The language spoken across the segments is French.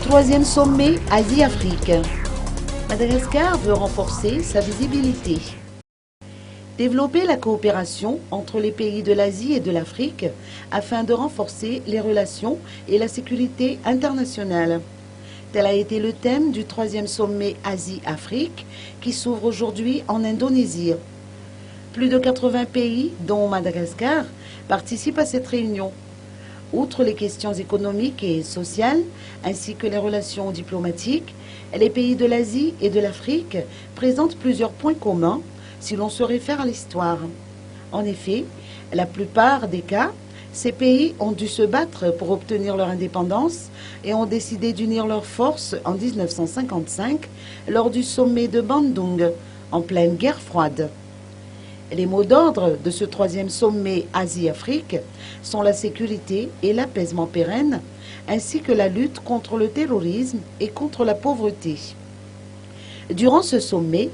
Troisième sommet Asie-Afrique. Madagascar veut renforcer sa visibilité. Développer la coopération entre les pays de l'Asie et de l'Afrique afin de renforcer les relations et la sécurité internationale. Tel a été le thème du troisième sommet Asie-Afrique qui s'ouvre aujourd'hui en Indonésie. Plus de 80 pays, dont Madagascar, participent à cette réunion. Outre les questions économiques et sociales, ainsi que les relations diplomatiques, les pays de l'Asie et de l'Afrique présentent plusieurs points communs si l'on se réfère à l'histoire. En effet, la plupart des cas, ces pays ont dû se battre pour obtenir leur indépendance et ont décidé d'unir leurs forces en 1955 lors du sommet de Bandung, en pleine guerre froide. Les mots d'ordre de ce troisième sommet Asie-Afrique sont la sécurité et l'apaisement pérenne, ainsi que la lutte contre le terrorisme et contre la pauvreté. Durant ce sommet,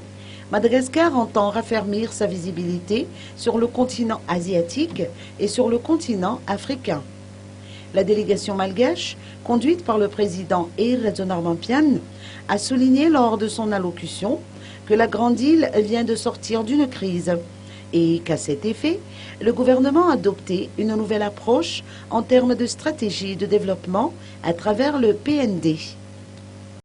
Madagascar entend raffermir sa visibilité sur le continent asiatique et sur le continent africain. La délégation malgache, conduite par le président Ey Rasoenarmampian, a souligné lors de son allocution que la Grande Île vient de sortir d'une crise et qu'à cet effet, le gouvernement a adopté une nouvelle approche en termes de stratégie de développement à travers le PND.